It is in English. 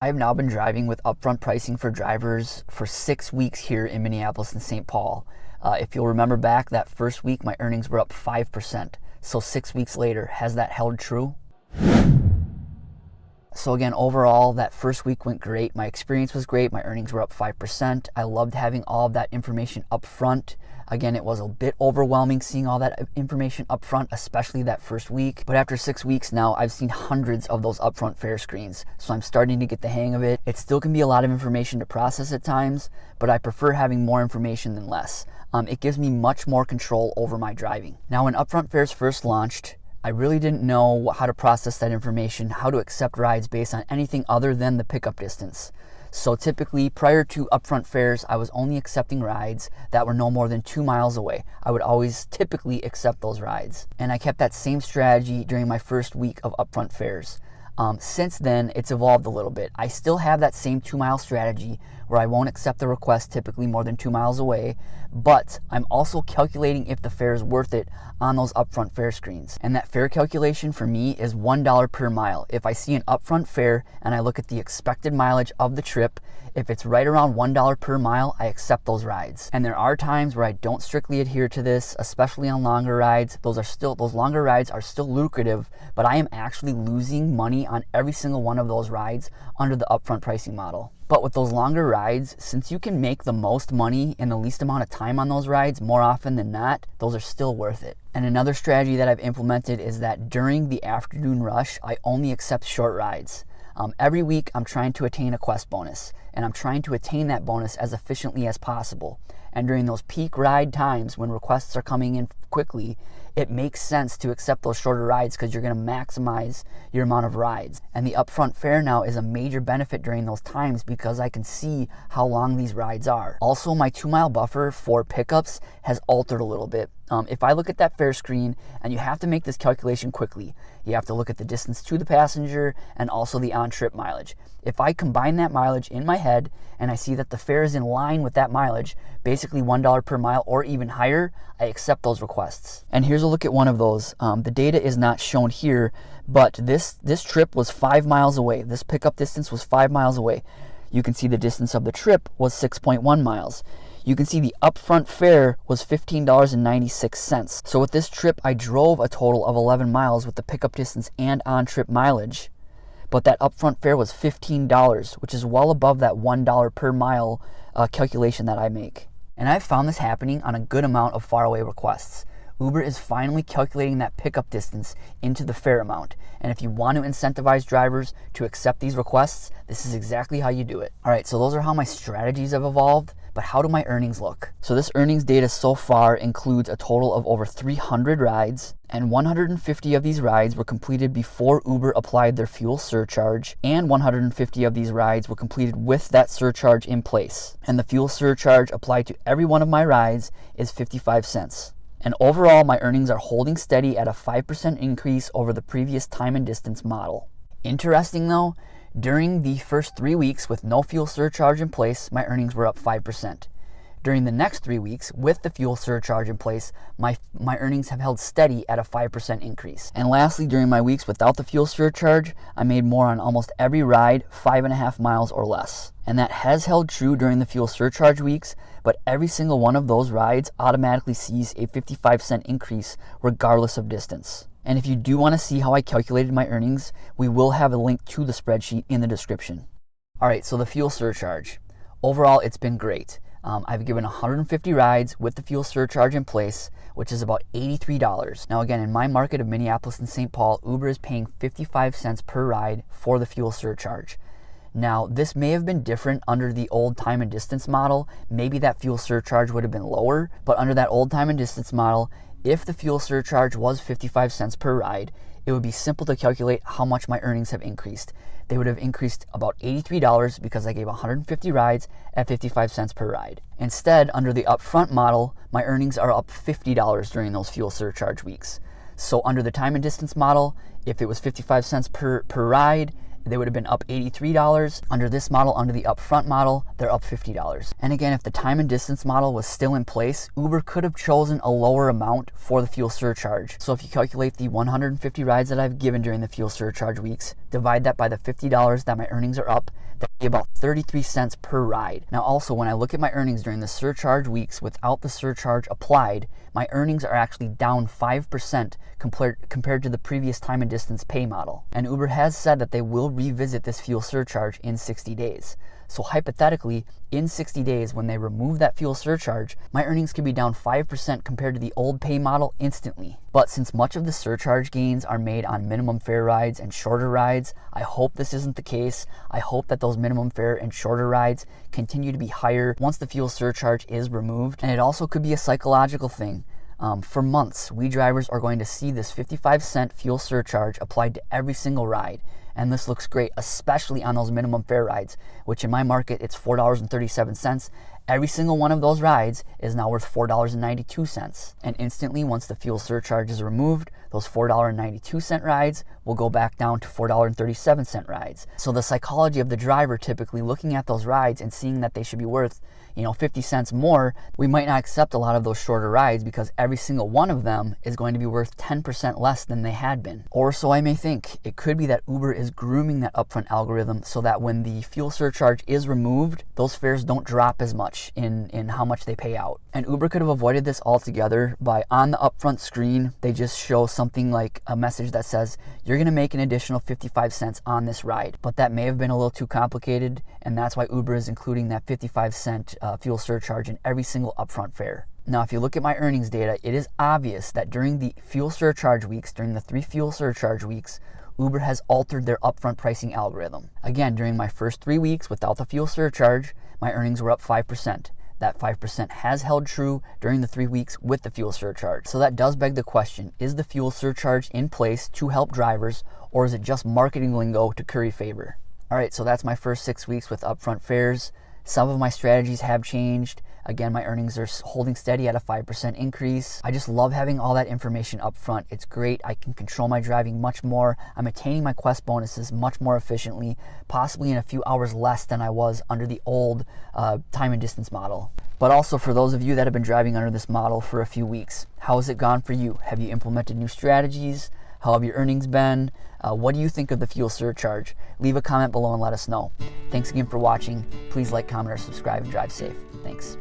I have now been driving with upfront pricing for drivers for 6 weeks here in Minneapolis and St. Paul. If you'll remember back, that first week my earnings were up 5%. So 6 weeks later, has that held true? So again, overall, that first week went great. My experience was great. My earnings were up 5%. I loved having all of that information up front. Again, it was a bit overwhelming seeing all that information up front, especially that first week. But after 6 weeks now, I've seen hundreds of those upfront fare screens. So I'm starting to get the hang of it. It still can be a lot of information to process at times, but I prefer having more information than less. It gives me much more control over my driving. Now, when upfront fares first launched, I really didn't know how to process that information, how to accept rides based on anything other than the pickup distance. So typically, prior to upfront fares, I was only accepting rides that were no more than 2 miles away. I would always typically accept those rides. And I kept that same strategy during my first week of upfront fares. Since then, it's evolved a little bit. I still have that same 2 mile strategy where I won't accept the request typically more than 2 miles away, but I'm also calculating if the fare is worth it on those upfront fare screens. And that fare calculation for me is $1 per mile. If I see an upfront fare and I look at the expected mileage of the trip, if it's right around $1 per mile, I accept those rides. And there are times where I don't strictly adhere to this, especially on longer rides. Those longer rides are still lucrative, but I am actually losing money on every single one of those rides under the upfront pricing model. But with those longer rides, since you can make the most money in the least amount of time on those rides, more often than not, those are still worth it. And another strategy that I've implemented is that during the afternoon rush, I only accept short rides. Every week, I'm trying to attain a Quest bonus, and I'm trying to attain that bonus as efficiently as possible. And during those peak ride times when requests are coming in quickly, it makes sense to accept those shorter rides because you're going to maximize your amount of rides. And the upfront fare now is a major benefit during those times because I can see how long these rides are. Also, my 2 mile buffer for pickups has altered a little bit. If I look at that fare screen, and you have to make this calculation quickly, you have to look at the distance to the passenger and also the on-trip mileage. If I combine that mileage in my head and I see that the fare is in line with that mileage, basically $1 per mile or even higher, I accept those requests. And here's a look at one of those. The data is not shown here, but this trip was 5 miles away. This pickup distance was 5 miles away. You can see the distance of the trip was 6.1 miles. You can see the upfront fare was $15.96. So with this trip, I drove a total of 11 miles with the pickup distance and on-trip mileage. But that upfront fare was $15, which is well above that $1 per mile calculation that I make. And I've found this happening on a good amount of faraway requests. Uber is finally calculating that pickup distance into the fare amount. And if you want to incentivize drivers to accept these requests, this is exactly how you do it. All right, so those are how my strategies have evolved, but how do my earnings look? So this earnings data so far includes a total of over 300 rides, and 150 of these rides were completed before Uber applied their fuel surcharge, and 150 of these rides were completed with that surcharge in place. And the fuel surcharge applied to every one of my rides is 55 cents. And overall, my earnings are holding steady at a 5% increase over the previous time and distance model. Interesting though, during the first 3 weeks with no fuel surcharge in place, my earnings were up 5%. During the next 3 weeks with the fuel surcharge in place, my earnings have held steady at a 5% increase. And lastly, during my weeks without the fuel surcharge, I made more on almost every ride, 5.5 miles or less. And that has held true during the fuel surcharge weeks, but every single one of those rides automatically sees a 55-cent increase regardless of distance. And if you do want to see how I calculated my earnings, we will have a link to the spreadsheet in the description. All right, so the fuel surcharge. Overall, it's been great. I've given 150 rides with the fuel surcharge in place, which is about $83. Now again, in my market of Minneapolis and St. Paul, Uber is paying 55 cents per ride for the fuel surcharge. Now, this may have been different under the old time and distance model. Maybe that fuel surcharge would have been lower, but under that old time and distance model, if the fuel surcharge was 55 cents per ride, it would be simple to calculate how much my earnings have increased. They would have increased about $83 because I gave 150 rides at 55 cents per ride. Instead, under the upfront model, my earnings are up $50 during those fuel surcharge weeks. So under the time and distance model, if it was 55 cents per ride, they would have been up $83. Under this model, under the upfront model, they're up $50. And again, if the time and distance model was still in place, Uber could have chosen a lower amount for the fuel surcharge. So if you calculate the 150 rides that I've given during the fuel surcharge weeks, divide that by the $50 that my earnings are up, that'd be about 33 cents per ride. Now also, when I look at my earnings during the surcharge weeks without the surcharge applied, my earnings are actually down 5% compared to the previous time and distance pay model. And Uber has said that they will revisit this fuel surcharge in 60 days. So hypothetically, in 60 days, when they remove that fuel surcharge, my earnings could be down 5% compared to the old pay model instantly. But since much of the surcharge gains are made on minimum fare rides and shorter rides, I hope this isn't the case. I hope that those minimum fare and shorter rides continue to be higher once the fuel surcharge is removed. And it also could be a psychological thing. For months, we drivers are going to see this 55-cent fuel surcharge applied to every single ride. And this looks great, especially on those minimum fare rides, which in my market, it's $4.37. Every single one of those rides is now worth $4.92. And instantly, once the fuel surcharge is removed, those $4.92 rides will go back down to $4.37 rides. So the psychology of the driver typically looking at those rides and seeing that they should be worth 50 cents more, we might not accept a lot of those shorter rides because every single one of them is going to be worth 10% less than they had been. Or so I may think. It could be that Uber is grooming that upfront algorithm so that when the fuel surcharge is removed, those fares don't drop as much in how much they pay out. And Uber could have avoided this altogether by, on the upfront screen, they just show something like a message that says, you're going to make an additional 55 cents on this ride. But that may have been a little too complicated, and that's why Uber is including that 55-cent fuel surcharge in every single upfront fare. Now, if you look at my earnings data, it is obvious that during the fuel surcharge weeks, during the 3 fuel surcharge weeks, Uber has altered their upfront pricing algorithm. Again, during my first 3 weeks without the fuel surcharge, my earnings were up 5%. That 5% has held true during the 3 weeks with the fuel surcharge. So that does beg the question, is the fuel surcharge in place to help drivers, or is it just marketing lingo to curry favor? All right, so that's my first 6 weeks with upfront fares. Some of my strategies have changed. Again, my earnings are holding steady at a 5% increase. I just love having all that information up front. It's great. I can control my driving much more. I'm attaining my Quest bonuses much more efficiently, possibly in a few hours less than I was under the old time and distance model. But also for those of you that have been driving under this model for a few weeks, how has it gone for you? Have you implemented new strategies? How have your earnings been? What do you think of the fuel surcharge? Leave a comment below and let us know. Thanks again for watching. Please like, comment, or subscribe, and drive safe. Thanks.